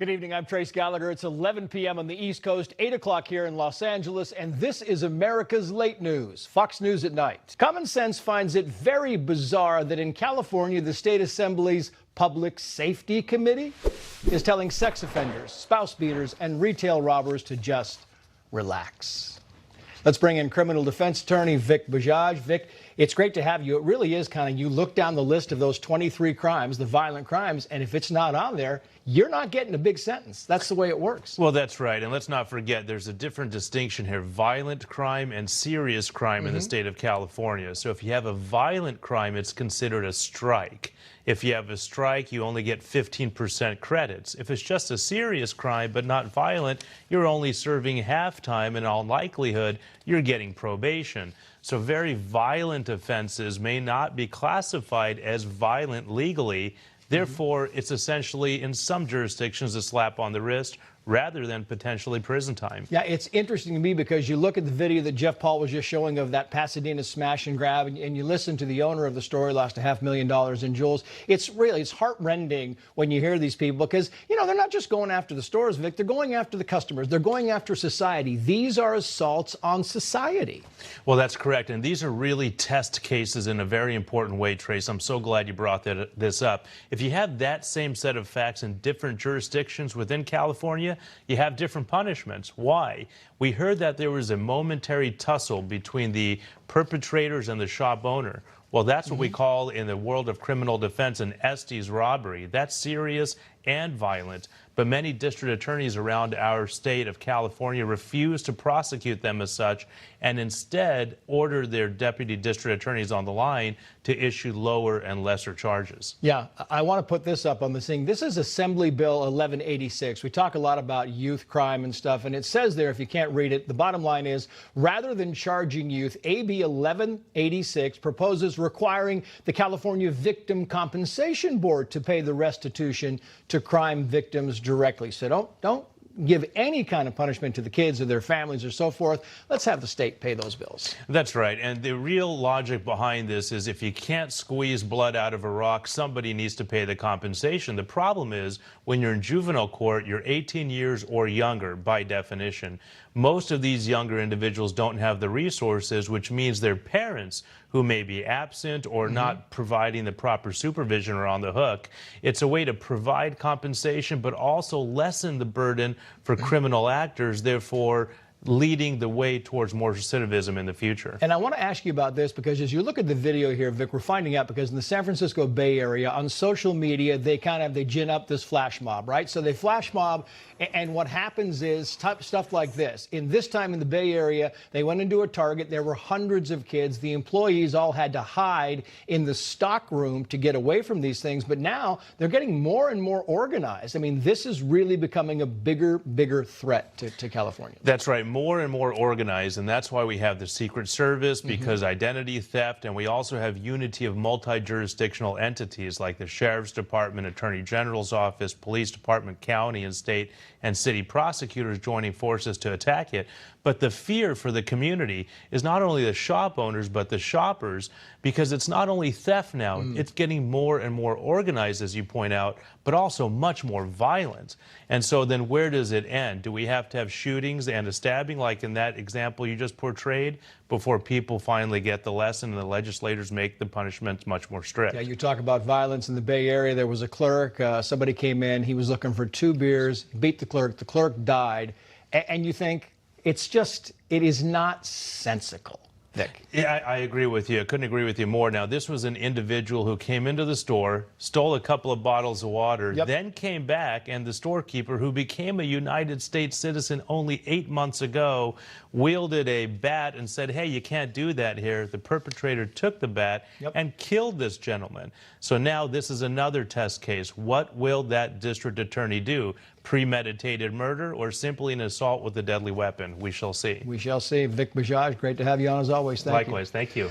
Good evening, I'm Trace Gallagher. It's 11 p.m. on the East Coast, 8 o'clock here in Los Angeles, and this is America's Late News, Fox News at Night. Common sense finds it very bizarre that in California, the state assembly's Public Safety Committee is telling sex offenders, spouse beaters, and retail robbers to just relax. Let's bring in criminal defense attorney Vikas Bajaj. Vic, it's great to have you. It really is kind of, you look down the list of those 23 crimes, the violent crimes, and if it's not on there, you're not getting a big sentence. That's the way it works. Well, that's right. And let's not forget, there's a different distinction here, violent crime and serious crime in the state of California. So if you have a violent crime, it's considered a strike. If you have a strike, you only get 15% credits. If it's just a serious crime but not violent, you're only serving half time, and in all likelihood, you're getting probation. So very violent offenses may not be classified as violent legally. Therefore, it's essentially, in some jurisdictions, a slap on the wrist rather than potentially prison time. Yeah, it's interesting to me because you look at the video that Jeff Paul was just showing of that Pasadena smash and grab, and you listen to the owner of the store, lost $500,000 in jewels. It's heart-rending when you hear these people because, you know, they're not just going after the stores, Vic. They're going after the customers. They're going after society. These are assaults on society. Well, that's correct. And these are really test cases in a very important way, Trace. I'm so glad you brought this up. If you have that same set of facts in different jurisdictions within California, you have different punishments. Why? We heard that there was a momentary tussle between the perpetrators and the shop owner. Well, that's what we call in the world of criminal defense an Estes robbery. That's serious and violent. But many district attorneys around our state of California refuse to prosecute them as such and instead order their deputy district attorneys on the line to issue lower and lesser charges. Yeah, I want to put this up on the thing. This is Assembly Bill 1186. We talk a lot about youth crime and stuff, and it says there, if you can't read it, the bottom line is, rather than charging youth, AB 1186 proposes requiring the California Victim Compensation Board to pay the restitution to crime victims directly. So don't give any kind of punishment to the kids or their families or so forth. Let's have the state pay those bills. That's right. And the real logic behind this is if you can't squeeze blood out of a rock, somebody needs to pay the compensation. The problem is when you're in juvenile court, you're 18 years or younger by definition. Most of these younger individuals don't have the resources, which means their parents, who may be absent or not providing the proper supervision, are on the hook. It's a way to provide compensation, but also lessen the burden for criminal actors, therefore leading the way towards more recidivism in the future. And I want to ask you about this because as you look at the video here, Vic, we're finding out because in the San Francisco Bay Area, on social media, they gin up this flash mob, right? So they flash mob, and what happens is stuff like this. In this time in the Bay Area, they went into a Target. There were hundreds of kids. The employees all had to hide in the stock room to get away from these things. But now they're getting more and more organized. I mean, this is really becoming a bigger threat to California. That's right. More and more organized, and that's why we have the Secret Service, because identity theft, and we also have unity of multi-jurisdictional entities like the Sheriff's Department, Attorney General's Office, Police Department, county and state and city prosecutors joining forces to attack it. But the fear for the community is not only the shop owners, but the shoppers, because it's not only theft now, it's getting more and more organized, as you point out, but also much more violent. And so then where does it end? Do we have to have shootings and a stabbing like in that example you just portrayed before people finally get the lesson and the legislators make the punishments much more strict? Yeah, you talk about violence in the Bay Area. There was a clerk, somebody came in, he was looking for 2 beers, beat the clerk died, and you think, it is not sensical. Vic. Yeah, I agree with you. I couldn't agree with you more. Now, this was an individual who came into the store, stole a couple of bottles of water, then came back, and the storekeeper, who became a United States citizen only 8 months ago, wielded a bat and said, hey, you can't do that here. The perpetrator took the bat and killed this gentleman. So now this is another test case. What will that district attorney do? Premeditated murder or simply an assault with a deadly weapon? We shall see. We shall see. Vikas Bajaj, great to have you on as always. Thank you. Likewise. Thank you.